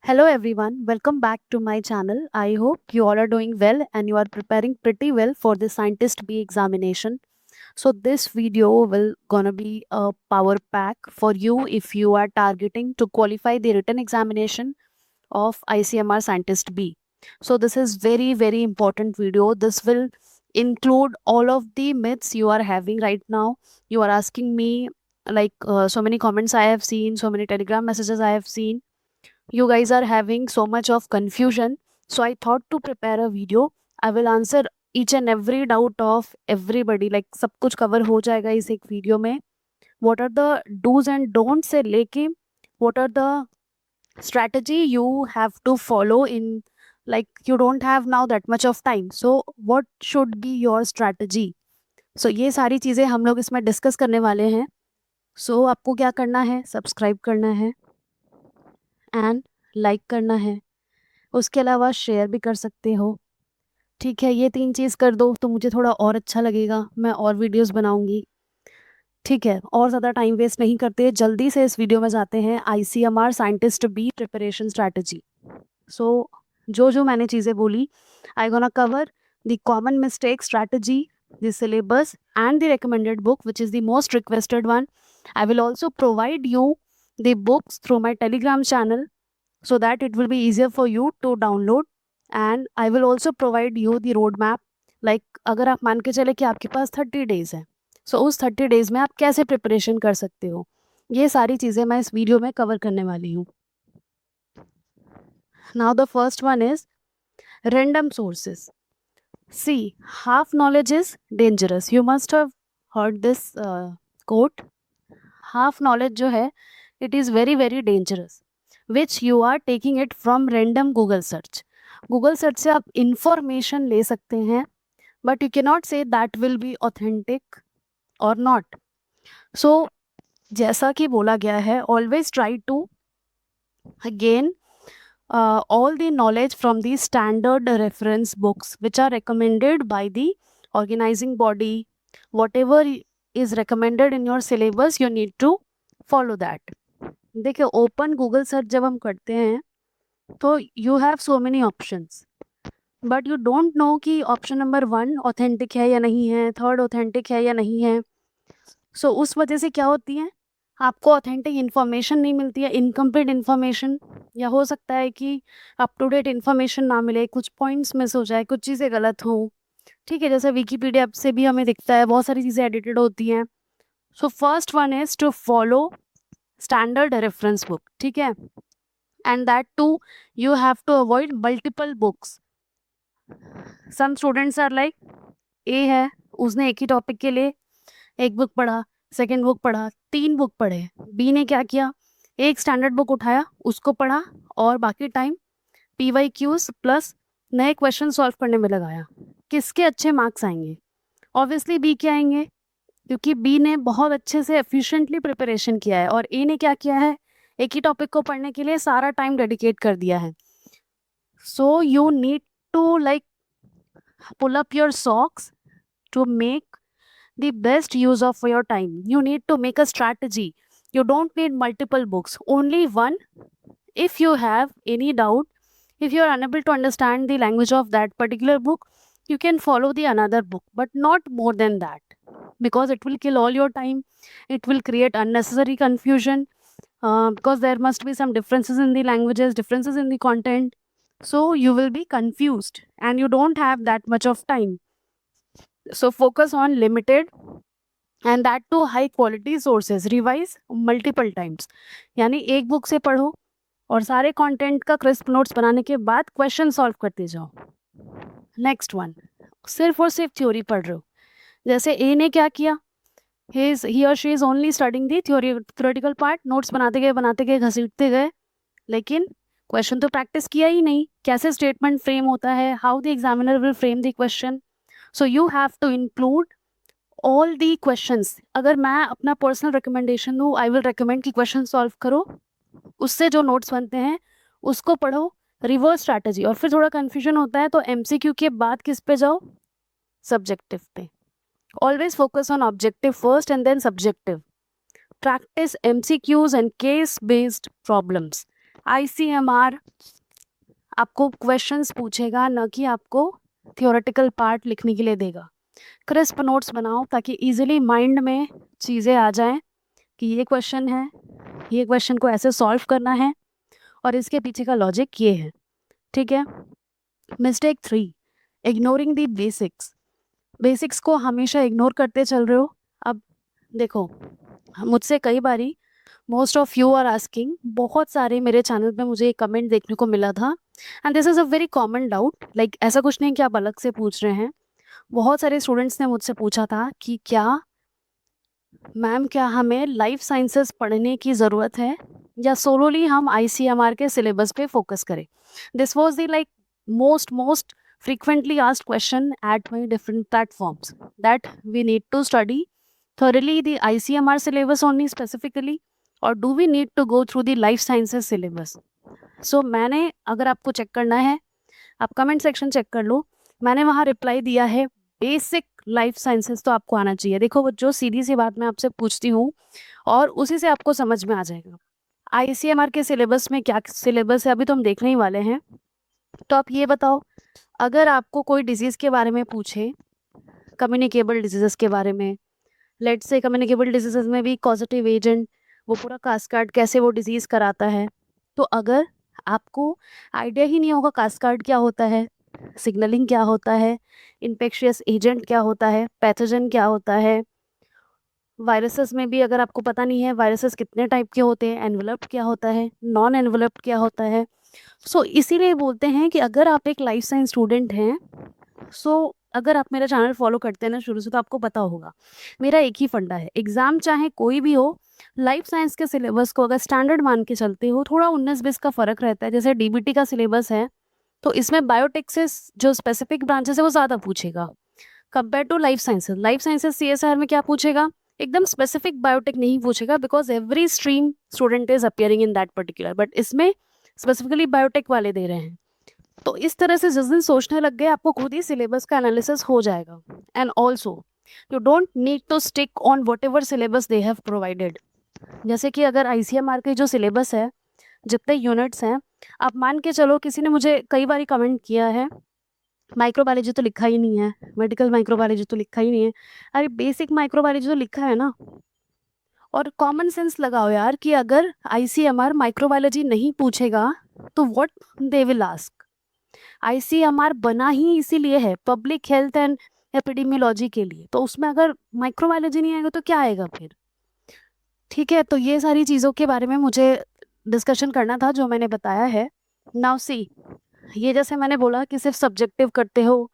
Hello everyone, welcome back to my channel. I hope you all are doing well and you are preparing pretty well for the Scientist B examination. So this video will gonna be a power pack for you if you are targeting to qualify the written examination of ICMR Scientist B. So this is very important video. This will include all of the myths you are having right now. You are asking me like so many comments I have seen, so many telegram messages I have seen. You guys are having so much of confusion, so I thought to prepare a video. I will answer each and every doubt of everybody, like सब कुछ cover हो जाएगा इस एक video में. What are the do's and don'ts से लेके what are the strategy you have to follow in, like you don't have now that much of time, so what should be your strategy. So ये सारी चीज़ें हम लोग इसमें discuss करने वाले हैं. So आपको क्या करना है, सब्सक्राइब करना है एंड लाइक करना है, उसके अलावा शेयर भी कर सकते हो. ठीक है, ये 3 चीज़ कर दो तो मुझे थोड़ा और अच्छा लगेगा, मैं और वीडियोस बनाऊंगी. ठीक है, और ज़्यादा टाइम वेस्ट नहीं करते, जल्दी से इस वीडियो में जाते हैं. ICMR scientist B preparation strategy. So जो मैंने चीज़ें बोली, I gonna cover the common mistake strategy, the syllabus and the recommended book which is the most requested one. I will also provide you the books through my telegram channel so that it will be easier for you to download, and I will also provide you the road map. like अगर आप मान के चले कि आपके पास 30 days है, सो उस 30 days में आप कैसे प्रिपरेशन कर सकते हो, ये सारी चीज़ें मैं इस वीडियो में कवर करने वाली हूँ. Now the first one is random sources. See, half knowledge is dangerous. You must have heard this quote. Half knowledge जो है, it is very dangerous, which you are taking it from random Google search. Google search से आप information ले सकते हैं, but you cannot say that will be authentic or not. So जैसा कि बोला गया है, always try to gain all the knowledge from the standard reference books which are recommended by the organizing body. Whatever is recommended in your syllabus, you need to follow that. देखिए, open Google search जब हम करते हैं तो you have so many options, but you don't know कि option number 1 authentic है या नहीं है, थर्ड ऑथेंटिक है या नहीं है. सो उस वजह से क्या होती है, आपको ऑथेंटिक इन्फॉर्मेशन नहीं मिलती है, इनकम्प्लीट इन्फॉर्मेशन, या हो सकता है कि अप टू डेट इन्फॉर्मेशन ना मिले, कुछ पॉइंट्स मिस हो जाए, कुछ चीज़ें गलत हों. ठीक है, जैसे विकीपीडिया से भी हमें दिखता है बहुत सारी चीज़ें एडिटेड होती हैं. So first one is to follow standard reference book. ठीक है, and that too you have to avoid multiple books. some students are like, ए है, उसने एक ही टॉपिक के लिए एक बुक पढ़ा, सेकंड बुक पढ़ा, 3 बुक पढ़े. बी ने क्या किया, एक स्टैंडर्ड बुक उठाया, उसको पढ़ा और बाकी टाइम PYQs प्लस नए क्वेश्चन सॉल्व करने में लगाया. किसके अच्छे मार्क्स आएंगे? ऑब्वियसली बी के आएंगे, क्योंकि बी ने बहुत अच्छे से एफिशिएंटली प्रिपरेशन किया है, और ए ने क्या किया है, एक ही टॉपिक को पढ़ने के लिए सारा टाइम डेडिकेट कर दिया है. So you need to like pull up your socks to make the best use of your time. You need to make a strategy. You don't need multiple books, only one. If you have any doubt, if you are unable to understand the language of that particular book, you can follow the another book, but not more than that, because it will kill all your time. It will create unnecessary confusion, because there must be some differences in the languages, differences in the content, so you will be confused and you don't have that much of time. So focus on limited and that to high quality sources. Revise multiple times. यानी एक book से पढ़ो और सारे content का crisp notes बनाने के बाद क्वेश्चन सॉल्व करते जाओ. नेक्स्ट वन, सिर्फ और सिर्फ थ्योरी पढ़ रहे हो. जैसे ए ने क्या किया, ही और she is only studying the theoretical part, notes बनाते गए घसीटते गए, लेकिन क्वेश्चन तो प्रैक्टिस किया ही नहीं. कैसे स्टेटमेंट फ्रेम होता है, how the examiner will frame the question. So you have to include all the questions. अगर मैं अपना पर्सनल रिकमेंडेशन दूँ, आई विल रिकमेंड कि क्वेश्चन सॉल्व करो, उससे जो नोट्स बनते हैं उसको पढ़ो, रिवर्स स्ट्रैटेजी. और फिर थोड़ा कन्फ्यूजन होता है तो MCQ के बाद किस पे जाओ, सब्जेक्टिव पे. Always focus on objective first and then subjective. Practice MCQs and case based problems. ICMR आपको क्वेश्चंस पूछेगा, न कि आपको थियोरेटिकल पार्ट लिखने के लिए देगा। क्रिस्प नोट्स बनाओ ताकि इजीली माइंड में चीज़ें आ जाएं कि ये क्वेश्चन है, ये क्वेश्चन को ऐसे सॉल्व करना है और इसके पीछे का लॉजिक ये है। ठीक है। Mistake 3, ignoring the basics. Basics को हमेशा इग्नोर करते चल रहे हो। अब देखो, मुझसे कई बारी most of you are asking, बहुत सारे मेरे चैनल पे मुझे एक कमेंट देखने को मिला था, and this is a very common doubt. Like ऐसा कुछ नहीं कि आप अलग से पूछ रहे हैं। बहुत सारे स्टूडेंट्स ने मुझसे पूछा था कि क्या मैम, क्या हमें लाइफ साइंसेस पढ़ने की ज़रूरत है या सोलोली हम ICMR के सिलेबस पे फोकस करें। This was the like most frequently asked question at my different platforms, that we need to study thoroughly the ICMR syllabus only specifically, or do we need to go through the life sciences syllabus. So मैंने, अगर आपको check करना है आप comment section check कर लो, मैंने वहाँ reply दिया है बेसिक लाइफ साइंसेस तो आपको आना चाहिए। देखो, वो जो सीधी सी बात मैं आपसे पूछती हूँ और उसी से आपको समझ में आ जाएगा। ICMR के सिलेबस में क्या सिलेबस है अभी तो हम देखने ही वाले हैं। तो आप ये बताओ, अगर आपको कोई डिजीज़ के बारे में पूछे, कम्युनिकेबल डिजीज़ के बारे में, लेट्स से कम्युनिकेबल डिजीज़ में भी कॉजेटिव एजेंट, वो पूरा कास्केड कैसे वो डिजीज़ कराता है, तो अगर आपको आइडिया ही नहीं होगा कास्केड क्या होता है, सिग्नलिंग क्या होता है, इन्फेक्शियस एजेंट क्या होता है, पैथोजन क्या होता है, वायरसेस में भी अगर आपको पता नहीं है वायरसेस कितने टाइप के होते हैं, एनवलप्ड क्या होता है, नॉन एनवलप्ड क्या होता है, सो इसीलिए बोलते हैं कि अगर आप एक लाइफ साइंस स्टूडेंट हैं, सो अगर आप मेरा चैनल फॉलो करते हैं ना शुरू से, तो आपको पता होगा मेरा एक ही फंडा है, एग्ज़ाम चाहे कोई भी हो, लाइफ साइंस के सिलेबस को अगर स्टैंडर्ड मान के चलते हो, थोड़ा 19-20 का फ़र्क रहता है। जैसे DBT का सिलेबस है तो इसमें बायोटेक से जो स्पेसिफिक ब्रांचेस है वो ज़्यादा पूछेगा compare to life sciences. Life sciences CSR में क्या पूछेगा, एकदम स्पेसिफिक बायोटेक नहीं पूछेगा, because every stream student is appearing in that particular, but इसमें स्पेसिफिकली बायोटेक वाले दे रहे हैं। तो इस तरह से जिस दिन सोचने लग गए आपको खुद ही सिलेबस का एनालिसिस हो जाएगा। And also you don't need to stick on whatever syllabus they have provided. जैसे कि अगर ICMR के जो सिलेबस है, जितने यूनिट्स हैं, आप मान के चलो, किसी ने मुझे कई बार कमेंट किया है माइक्रोबायोलॉजी तो लिखा ही नहीं है, मेडिकल माइक्रोबायोलॉजी तो लिखा ही नहीं है। अरे बेसिक माइक्रोबायोलॉजी तो लिखा है ना। और कॉमन सेंस लगाओ यार कि अगर ICMR माइक्रोबायोलॉजी नहीं पूछेगा तो what they will ask. ICMR बना ही इसीलिए है, पब्लिक हेल्थ एंड एपिडेमियोलॉजी के लिए, तो उसमें अगर माइक्रोबायोलॉजी नहीं आएगा तो क्या आएगा फिर। ठीक है, तो ये सारी चीज़ों के बारे में मुझे डिस्कशन करना था जो मैंने बताया है। नाउ सी, ये जैसे मैंने बोला कि सिर्फ सब्जेक्टिव करते हो,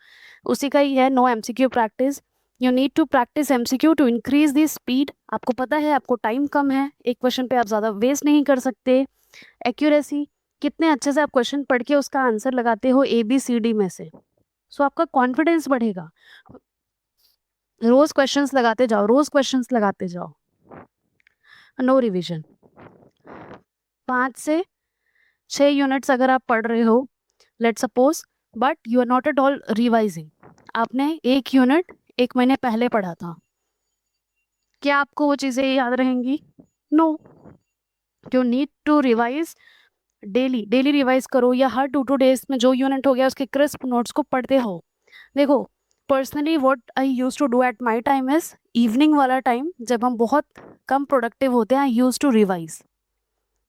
उसी का ही है no MCQ practice. You need to practice MCQ to increase the speed. आपको पता है आपको टाइम कम है, एक क्वेश्चन पे आप ज़्यादा वेस्ट नहीं कर सकते। एक्यूरेसी, कितने अच्छे से आप क्वेश्चन पढ़ के उसका आंसर लगाते हो ABCD में से, सो आपका कॉन्फिडेंस बढ़ेगा। रोज़ क्वेश्चंस लगाते जाओ, रोज़ क्वेश्चंस लगाते जाओ। नो रिविजन, 5 से 6 यूनिट्स अगर आप पढ़ रहे हो, let suppose, but you are not at all revising, आपने एक यूनिट 1 महीने पहले पढ़ा था, क्या आपको वो चीज़ें याद रहेंगी? No. You need to revise daily, daily revise करो, या हर 2 डेज में जो यूनिट हो गया उसके क्रिस्प नोट्स को पढ़ते हो। देखो, personally what I use to do at my time is, evening वाला टाइम जब हम बहुत कम प्रोडक्टिव होते हैं, आई यूज टू रिवाइज,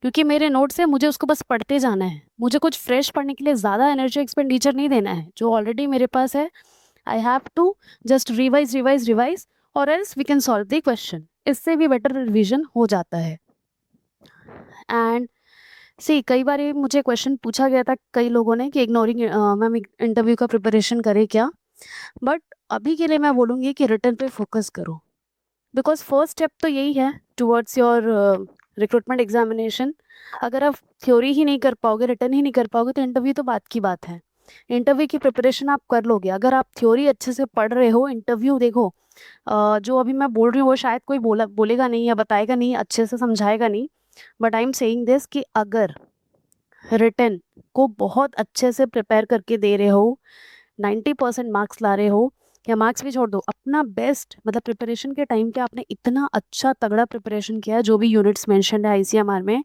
क्योंकि मेरे नोट्स है, मुझे उसको बस पढ़ते जाना है, मुझे कुछ फ्रेश पढ़ने के लिए ज़्यादा एनर्जी एक्सपेंडिचर नहीं देना है, जो ऑलरेडी मेरे पास है I have to just revise revise revise, और else we can solve the question. इससे भी बेटर रिविजन हो जाता है। एंड सी, कई बार मुझे क्वेश्चन पूछा गया था कई लोगों ने कि इग्नोरिंग मैम इंटरव्यू का प्रिपरेशन करें क्या, बट अभी के लिए मैं बोलूँगी कि रिटर्न पे फोकस करो, बिकॉज फर्स्ट स्टेप तो यही है टुवर्ड्स योर रिक्रूटमेंट एग्जामिनेशन। अगर आप थ्योरी ही नहीं कर पाओगे, रिटर्न ही नहीं कर पाओगे, तो इंटरव्यू तो बात की बात है। इंटरव्यू की प्रिपरेशन आप कर लोगे अगर आप थ्योरी अच्छे से पढ़ रहे हो। इंटरव्यू देखो, जो अभी मैं बोल रही हूँ वो शायद कोई बोलेगा नहीं या बताएगा नहीं, अच्छे से समझाएगा नहीं, but I am saying this कि अगर रिटर्न को बहुत अच्छे से प्रिपेयर करके दे रहे हो, 90% मार्क्स ला रहे हो, या मार्क्स भी छोड़ दो, अपना बेस्ट, मतलब प्रिपरेशन के टाइम पे आपने इतना अच्छा तगड़ा प्रिपरेशन किया है, जो भी यूनिट्स मेंशन है ICMR में,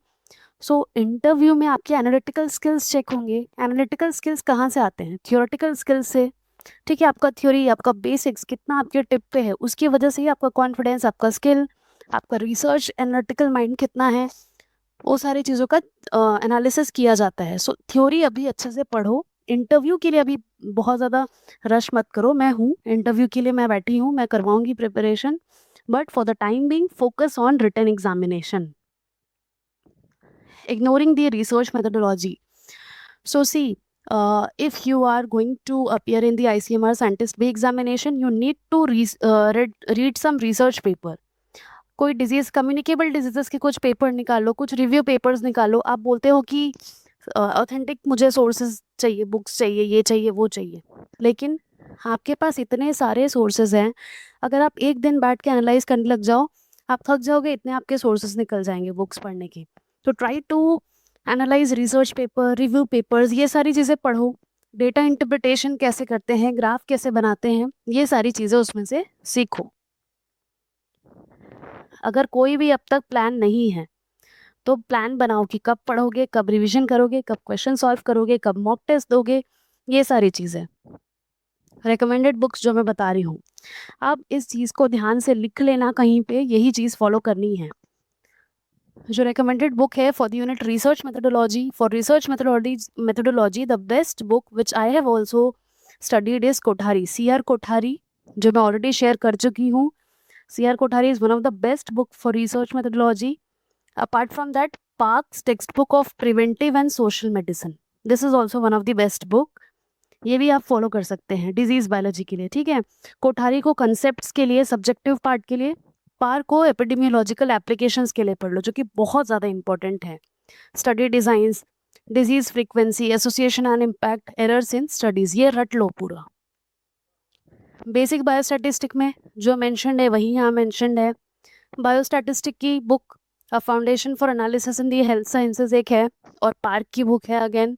सो इंटरव्यू में आपके एनालिटिकल स्किल्स चेक होंगे। एनालिटिकल स्किल्स कहाँ से आते हैं? थियोरेटिकल स्किल्स से। ठीक है, आपका थ्योरी, आपका बेसिक्स कितना आपके टिप पे है, उसकी वजह से ही आपका कॉन्फिडेंस, आपका स्किल, आपका रिसर्च एनालिटिकल माइंड कितना है, वो सारी चीज़ों का एनालिसिस किया जाता है। सो थ्योरी अभी अच्छे से पढ़ो। इंटरव्यू के लिए अभी बहुत ज़्यादा रश मत करो। मैं हूँ इंटरव्यू के लिए, मैं बैठी हूँ, मैं करवाऊंगी preparation, but for the time being focus on written examination, ignoring the research methodology. So see, if you are going to appear in the ICMR Scientist B examination, you need to read some research paper. कोई disease, communicable diseases के कुछ paper निकालो, कुछ review papers निकालो। आप बोलते हो कि ऑथेंटिक मुझे सोर्सेज चाहिए, बुक्स चाहिए, ये चाहिए, वो चाहिए, लेकिन आपके पास इतने सारे सोर्सेज हैं, अगर आप एक दिन बैठ के एनालाइज करने लग जाओ, आप थक जाओगे, इतने आपके सोर्सेज निकल जाएंगे बुक्स पढ़ने के। तो try to analyse research paper, review papers, ये सारी चीज़ें पढ़ो। डेटा इंटरप्रिटेशन कैसे करते हैं, ग्राफ कैसे बनाते हैं, ये सारी चीज़ें उसमें से सीखो। अगर कोई भी अब तक प्लान नहीं है तो प्लान बनाओ कि कब पढ़ोगे, कब रिवीजन करोगे, कब क्वेश्चन सॉल्व करोगे, कब मॉक टेस्ट दोगे, ये सारी चीज़ें। रिकमेंडेड बुक्स जो मैं बता रही हूँ, आप इस चीज़ को ध्यान से लिख लेना कहीं पे, यही चीज़ फॉलो करनी है। जो रिकमेंडेड बुक है for the unit research methodology, for research methodology the best book which I have also studied is Kothari, CR Kothari, जो मैं ऑलरेडी शेयर कर चुकी हूँ। CR Kothari is one of the best book for research methodology. Apart from that, Park's textbook of preventive and social medicine. This is also one of the best book. ये भी आप follow कर सकते हैं disease biology के लिए। ठीक है, कोठारी को कंसेप्ट्स के लिए, सब्जेक्टिव पार्ट के लिए, पार्क को एपिडेमियोलॉजिकल एप्लीकेशंस के लिए पढ़ लो, जो कि बहुत ज़्यादा इंपॉर्टेंट है। Study designs, disease frequency, association and impact, errors in studies, ये रट लो पूरा। बेसिक बायोस्टैटिस्टिक में जो मेंशन्ड है वही यहाँ मेंशन्ड है। बायोस्टैटिस्टिक की book a foundation for analysis in the health sciences एक है, और पार्क की बुक है। अगेन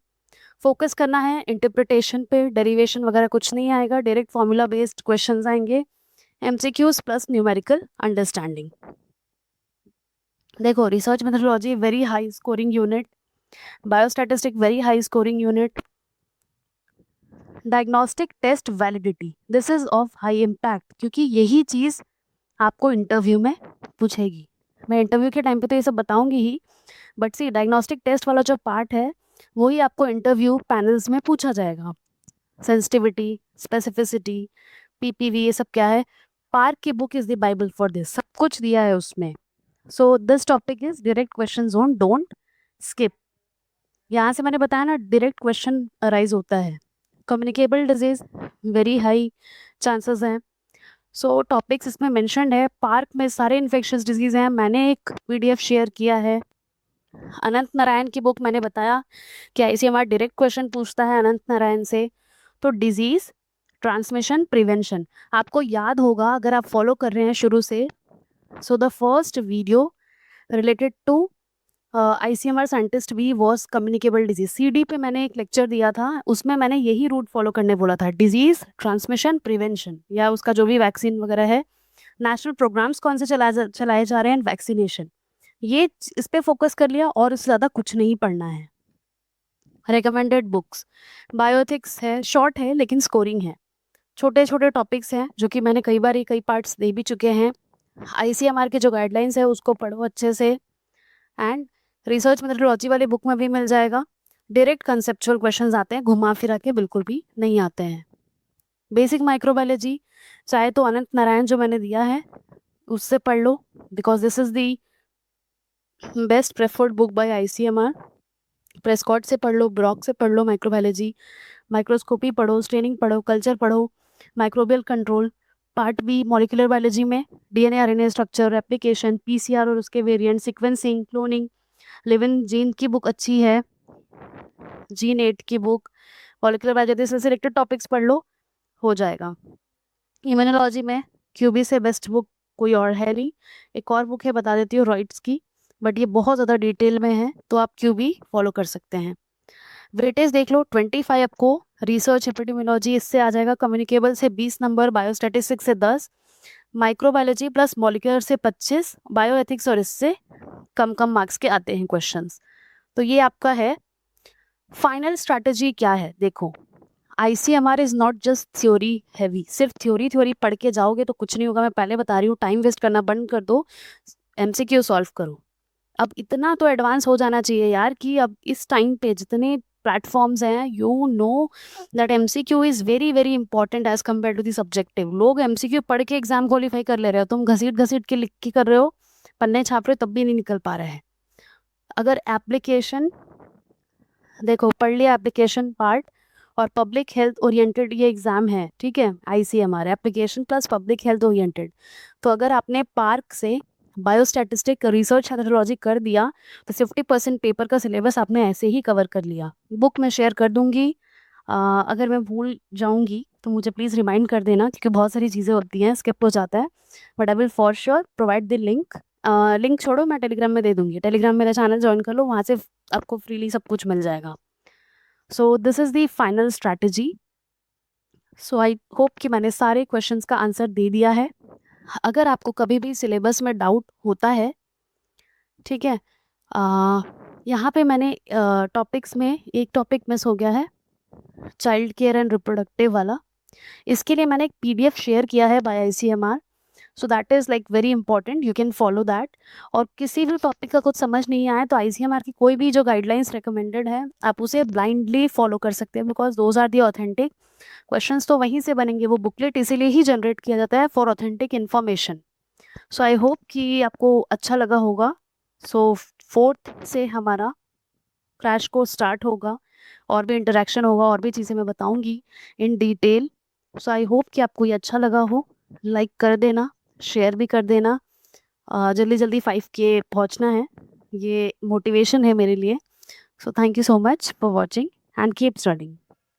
फोकस करना है इंटरप्रिटेशन पे, डेरिवेशन वगैरह कुछ नहीं आएगा, डायरेक्ट फॉर्मूला बेस्ड क्वेश्चंस आएंगे, MCQs प्लस न्यूमेरिकल अंडरस्टैंडिंग। देखो, research methodology very high scoring unit, biostatistic very high scoring unit, diagnostic test validity, this is of high impact, क्योंकि यही चीज़ आपको इंटरव्यू में पूछेगी। मैं इंटरव्यू के टाइम पे तो ये सब बताऊंगी ही, बट सी डायग्नोस्टिक टेस्ट वाला जो पार्ट है वही आपको इंटरव्यू पैनल्स में पूछा जाएगा। सेंसिटिविटी, स्पेसिफिसिटी, PPV, ये सब क्या है? पार्क की book is the Bible for this, सब कुछ दिया है उसमें। So this topic is direct question zone, don't skip. यहाँ से मैंने बताया ना, डायरेक्ट क्वेश्चन अराइज होता है। Communicable disease very high chances हैं। सो टॉपिक्स इसमें मेंशन्ड है। पार्क में सारे इन्फेक्शियस डिजीज हैं, मैंने एक PDF शेयर किया है। अनंत नारायण की बुक मैंने बताया कि ICMR डायरेक्ट क्वेश्चन पूछता है अनंत नारायण से। तो डिजीज, ट्रांसमिशन, प्रिवेंशन आपको याद होगा अगर आप फॉलो कर रहे हैं शुरू से। So the first video related to ICMR scientist B was communicable disease. CD पे मैंने एक लेक्चर दिया था, उसमें मैंने यही रूट फॉलो करने बोला था, डिजीज, ट्रांसमिशन, प्रिवेंशन, या उसका जो भी वैक्सीन वगैरह है, नेशनल प्रोग्राम्स कौन से चलाए जा रहे हैं, वैक्सीनेशन, ये इस पे फोकस कर लिया और इससे ज़्यादा कुछ नहीं पढ़ना है। रिकमेंडेड बुक्स बायोएथिक्स है, शॉर्ट है लेकिन स्कोरिंग है, छोटे छोटे टॉपिक्स हैं जो कि मैंने कई बार कई पार्ट्स दे भी चुके हैं। ICMR के जो गाइडलाइंस है उसको पढ़ो अच्छे से, एंड रिसर्च मेथोडोलॉजी वाली बुक में भी मिल जाएगा। डायरेक्ट कंसेप्चुअल क्वेश्चंस आते हैं, घुमा फिरा के बिल्कुल भी नहीं आते हैं। बेसिक माइक्रोबायोलॉजी चाहे तो अनंत नारायण जो मैंने दिया है उससे पढ़ लो, because this is the best preferred book by ICMR। Prescott से पढ़ लो, ब्रॉक से पढ़ लो माइक्रोबायोलॉजी, माइक्रोस्कोपी पढ़ो, स्ट्रेनिंग पढ़ो, कल्चर पढ़ो, microbial control, part B molecular biology में DNA RNA structure, replication, PCR और उसके variant, sequencing, cloning, Lewin gene की बुक अच्छी है, G8 की बुक, मॉलिक्यूलर बायोलॉजी से सिलेक्टेड टॉपिक्स पढ़ लो, हो जाएगा। इम्यूनोलॉजी में QB से बेस्ट बुक कोई और है नहीं। एक और बुक है, बता देती हूँ, रॉइट्स की, बट ये बहुत ज़्यादा डिटेल में है, तो आप QB फॉलो कर सकते हैं। वेटेज देख लो, 25 आपको रिसर्च एपिडेमियोलॉजी इससे आ जाएगा, कम्युनिकेबल से 20 नंबर, बायोस्टैटिस्टिक्स से 10, माइक्रोबायोलॉजी प्लस मॉलिक्यूलर से 25, बायोएथिक्स और इससे कम कम मार्क्स के आते हैं क्वेश्चंस। तो ये आपका है फाइनल स्ट्रैटेजी। क्या है देखो, ICMR is not just theory heavy. सिर्फ थ्योरी पढ़ के जाओगे तो कुछ नहीं होगा। मैं पहले बता रही हूँ, टाइम वेस्ट करना बंद कर दो, MCQ सॉल्व करो। अब इतना तो एडवांस हो जाना चाहिए यार कि अब इस टाइम पे जितने प्लेटफॉर्म्स हैं, you know that MCQ is very very important as compare to the subjective. लोग MCQ पढ़ के एग्जाम क्वालिफाई कर ले रहे हो, तुम घसीट घसीट के लिख के कर रहे हो, पन्ने छाप रहे हो, तब भी नहीं निकल पा रहे हैं। अगर एप्लीकेशन देखो, पढ़ लिया एप्लीकेशन पार्ट और पब्लिक हेल्थ ओरिएंटेड ये एग्ज़ाम है, ठीक है, ICMR application plus public health oriented. तो अगर आपने पार्क से बायोस्टैटिस्टिक रिसर्च मेथोडोलॉजी कर दिया तो 50% पेपर का सिलेबस आपने ऐसे ही कवर कर लिया। बुक मैं शेयर कर दूंगी, अगर मैं भूल जाऊंगी तो मुझे प्लीज़ रिमाइंड कर देना, क्योंकि बहुत सारी चीज़ें होती हैं, स्किप हो जाता है। But I will for sure provide the link. Link छोड़ो, मैं टेलीग्राम में दे दूंगी। टेलीग्राम मेरा चैनल ज्वाइन कर लो, वहाँ से आपको फ्रीली सब कुछ मिल जाएगा। So this is the final strategy. So I hope कि मैंने सारे क्वेश्चंस का आंसर दे दिया है। अगर आपको कभी भी सिलेबस में डाउट होता है, ठीक है, यहाँ पे मैंने टॉपिक्स में एक टॉपिक मिस हो गया है, चाइल्ड केयर एंड रिप्रोडक्टिव वाला। इसके लिए मैंने एक PDF शेयर किया है by ICMR, so that is like very important, you can follow that. और किसी भी टॉपिक का कुछ समझ नहीं आया तो ICMR की कोई भी जो गाइडलाइंस रिकमेंडेड है आप उसे ब्लाइंडली फॉलो कर सकते हैं, because those are the authentic questions. तो वहीं से बनेंगे, वो बुकलेट इसीलिए ही जनरेट किया जाता है for authentic information. So I hope कि आपको अच्छा लगा होगा। सो 4th से हमारा क्रैश कोर्स स्टार्ट होगा, और भी इंटरेक्शन होगा, और भी चीज़ें मैं बताऊंगी in detail. So I hope कि आपको ये अच्छा लगा हो। लाइक कर देना, शेयर भी कर देना। जल्दी जल्दी 5K पहुंचना है, ये मोटिवेशन है मेरे लिए। So thank you so much for watching and keep studying.